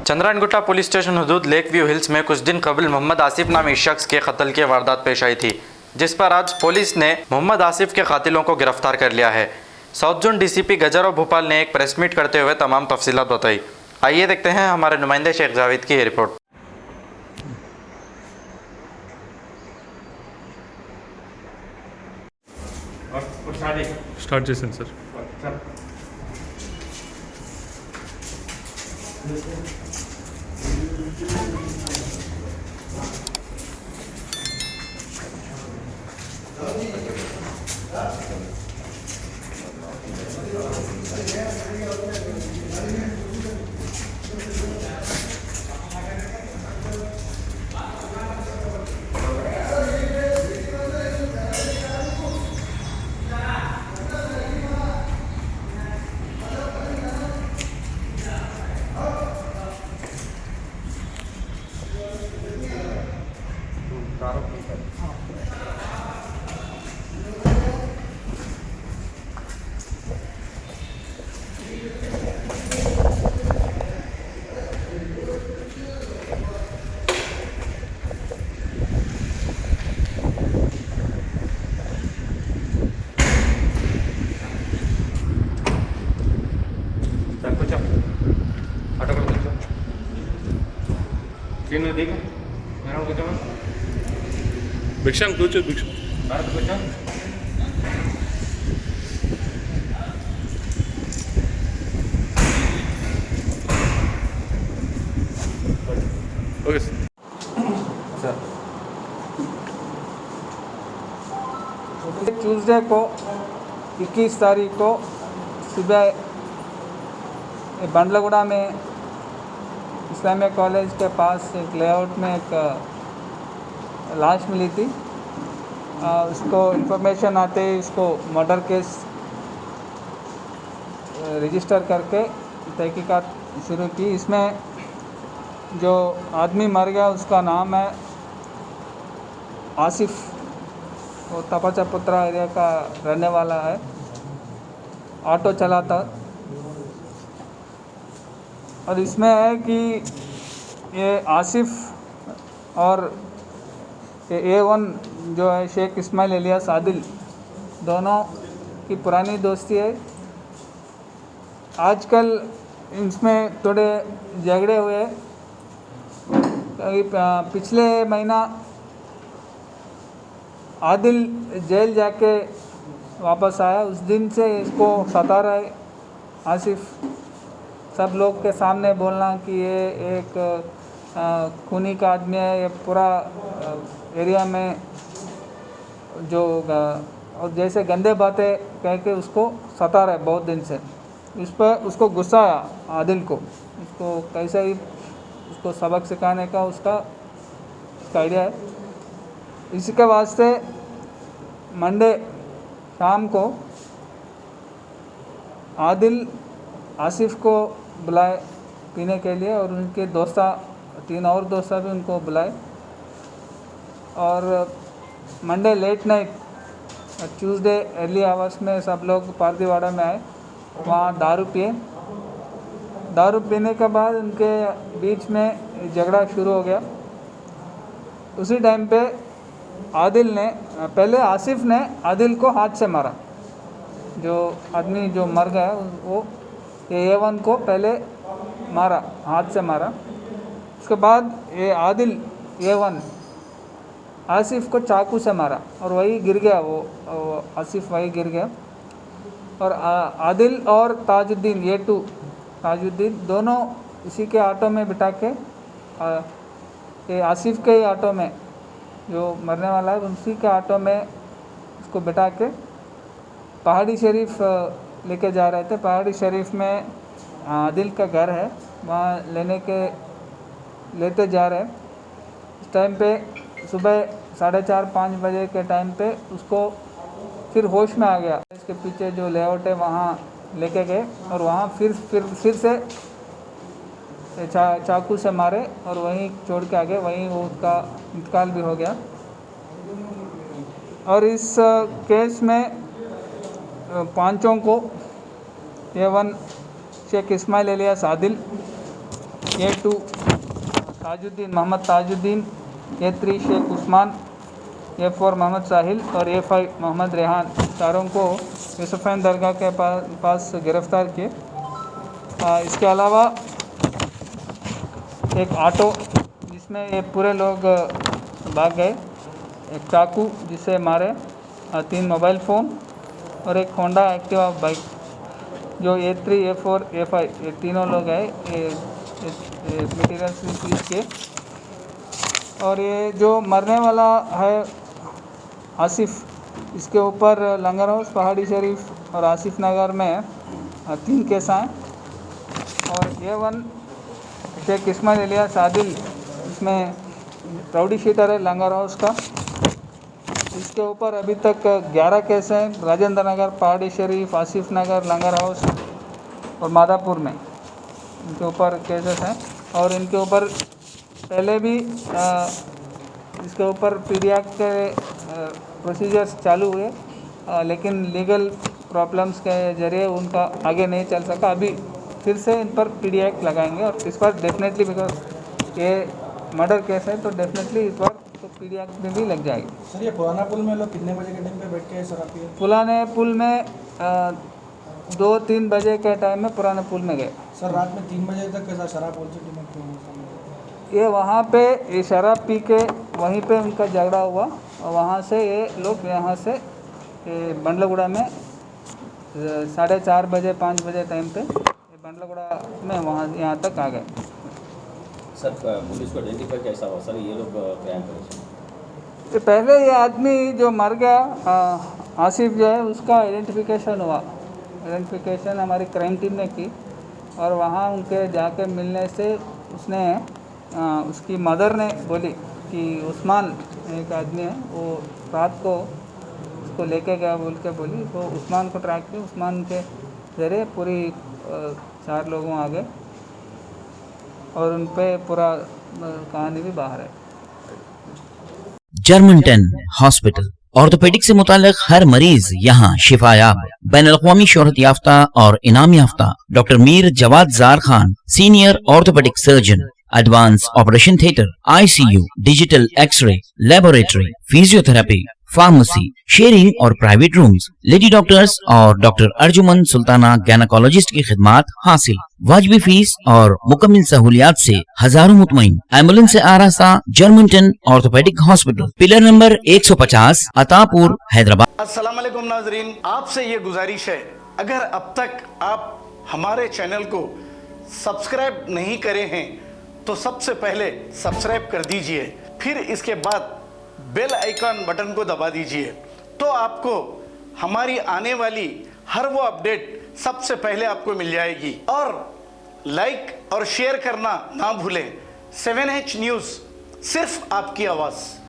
Chandrayangutta police station हुदूद lake view hills में कुछ दिन कबल मोहम्मद आसिफ नामी शख्स के कत्ल की वारदात पेश आई थी, जिस पर आज पुलिस ने मोहम्मद आसिफ के कातिलों को गिरफ्तार कर लिया है। South zone DCP Gajrao Bhopal ने एक प्रेस मीट करते हुए तमाम तफसीलात बताई। आइए देखते हैं हमारे नुमाइंदे शेख जावेद की रिपोर्ट। స్టార్ట్ చేశాను సార్. భిక్షాం కూర్చో. భిక్షాం ఓకే సార్. ट्यूसडे को 21 तारीख को सुबह बंडलगुड़ा में इस्लामिया कॉलेज के पास एक लेआउट में एक लाश मिली थी। उसको इन्फॉर्मेशन आते ही उसको मर्डर केस रजिस्टर करके तहकीकात शुरू की। इसमें जो आदमी मर गया उसका नाम है आसिफ, वो तपाचापुत्रा एरिया का रहने वाला है, ऑटो चलाता। और इसमें है कि ये आसिफ और ये A1 जो है शेख इस्माइल इलियास आदिल, दोनों की पुरानी दोस्ती है। आजकल इसमें थोड़े झगड़े हुए। पिछले महीना आदिल जेल जाके वापस आया, उस दिन से इसको सता रहा है आसिफ। सब लोग के सामने बोलना कि ये एक खूनी का आदमी है, ये पूरा एरिया में जो और जैसे गंदे बातें कह के उसको सता रहा है बहुत दिन से। इस पर उसको गुस्सा आया आदिल को, उसको कैसे ही उसको सबक सिखाने का उसका आइडिया है। इसी के वास्ते मंडे शाम को आदिल आसिफ को बुलाए पीने के लिए, और उनके दोस्ता 3 और दोस्ता भी उनको बुलाए। और Monday late night Tuesday early hours में सब लोग पारदीवाड़ा में आए, वहाँ दारू पिए। दारू पीने के बाद उनके बीच में झगड़ा शुरू हो गया। उसी टाइम पे आदिल ने पहले आसिफ ने आदिल को हाथ से मारा। जो आदमी जो मर गया वो A1 को पहले मारा, हाथ से मारा। उसके बाद ये आदिल A1 आसिफ को चाकू से मारा और वही गिर गया, वो आसिफ वही गिर गया। और आदिल और ताजुद्दीन A2 ताजुद्दीन दोनों इसी के ऑटो में बिठा के ये आसिफ के ही ऑटो में जो मरने वाला है उसी के ऑटो में उसको बिठा के पहाड़ी शरीफ लेके जा रहे थे। पहाड़ी शरीफ में आदिल का घर है, वहाँ लेते जा रहे। इस टाइम पे सुबह 4:30-5 बजे के टाइम पे उसको फिर होश में आ गया। इसके पीछे जो लेआउट है वहाँ लेके गए और वहाँ फिर से चाकू से मारे और वहीं छोड़ के आ गए। वहीं वो उसका इंतकाल भी हो गया। और इस केस में पांचों को A1 Sheikh Ismail Ilyas Adil, A2 Tajuddin Mohammad Tajuddin, A3 Sheikh Usman, A4 Mohammad साहिल और A5 मोहम्मद रेहान, चारों को यूसुफैन दरगाह के पास गिरफ़्तार किए। इसके अलावा एक ऑटो जिसमें ये पूरे लोग भाग गए, एक चाकू जिसे मारे, 3 मोबाइल फ़ोन और एक होंडा एक्टिवा बाइक, जो A3, A4, A5 ये तीनों लोग हैं, ये मटीरियल्स सीज किए। और ये जो मरने वाला है आसिफ, इसके ऊपर लंगर हाउस, पहाड़ी शरीफ और आसिफ नगर में 3 केस हैं। और A1 शेख इस्माइल इलियास आदिल, इसमें राउडी शीटर है लंगर हाउस का, इसके ऊपर अभी तक 11 केस हैं। राजेंद्र नगर, पहाड़ी शरीफ, आसिफ नगर, लंगर हाउस और मादापुर में इनके ऊपर केसेस हैं। और इनके ऊपर पहले भी इसके ऊपर पीडीएक के प्रोसीजर्स चालू हुए, लेकिन लीगल प्रॉब्लम्स के ज़रिए उनका आगे नहीं चल सका। अभी फिर से इन पर पीडीएक लगाएंगे और इस पर डेफिनेटली, बिकॉज ये मर्डर केस है तो डेफिनेटली इस बार तो पीडीएक में भी लग जाएगी। सर, ये पुराना पुल में लोग कितने बजे के टाइम पे बैठ के शराब पिए? पुराने पुल में 2-3 बजे के टाइम में पुराने पुल में गए। सर, रात में 3 बजे तक कैसा शराब पॉलिसिटी में क्यों? ये वहाँ पे ये शराब पी के वहीं पे उनका झगड़ा हुआ और वहाँ से ये लोग यहाँ से बंडलगुड़ा में 4:30 बजे 5 बजे टाइम पे बंडलगुड़ा में वहाँ यहाँ तक आ गए। सर, पुलिस को आइडेंटिफाई कैसा हुआ सर, ये लोग क्राइम करे? ये पहले ये आदमी जो मर गया आसिफ जो है, उसका आइडेंटिफिकेशन हुआ। आइडेंटिफिकेशन हमारी क्राइम टीम ने की और वहाँ उनके जाके मिलने से उसने उसकी मदर ने बोली कि उस्मान एक आदमी है, वो रात को उसको लेके गया बोल के बोली, तो उस्मान को ट्रैक किया। उस्मान के ज़रिए पूरी 4 लोगों आ गए और उन पे पूरा कहानी भी बाहर है। जर्मनटन हॉस्पिटल, ऑर्थोपेडिक से मुताल्लिक हर मरीज यहाँ शिफायाब। बैनुल-अक़वामी शोहरत याफ्ता और इनाम याफ्ता doctor Mir Jawad Zar Khan, senior orthopaedic surgeon, advance operation theatre, ICU, digital X-ray, laboratory, physiotherapy, pharmacy, sharing और प्राइवेट रूम्स, लेडी डॉक्टर्स और डॉक्टर अर्जुमन सुल्ताना गायनेकोलॉजिस्ट की खिदमात हासिल। वाजबी फीस और मुकम्मल सहूलियात से हजारों मुतमईन। एम्बुलेंस से आरास्ता Germanton orthopaedic hospital, pillar number 150, Attapur, Hyderabad. अस्सलाम वालेकुम नाजरीन, आपसे ये गुजारिश है, अगर अब तक आप हमारे चैनल को सब्सक्राइब नहीं करे हैं तो सबसे पहले सब्सक्राइब कर दीजिए, फिर इसके बाद बेल आइकन बटन को दबा दीजिए, तो आपको हमारी आने वाली हर वो अपडेट सबसे पहले आपको मिल जाएगी। और लाइक और शेयर करना ना भूलें। 7H न्यूज़, सिर्फ आपकी आवाज़।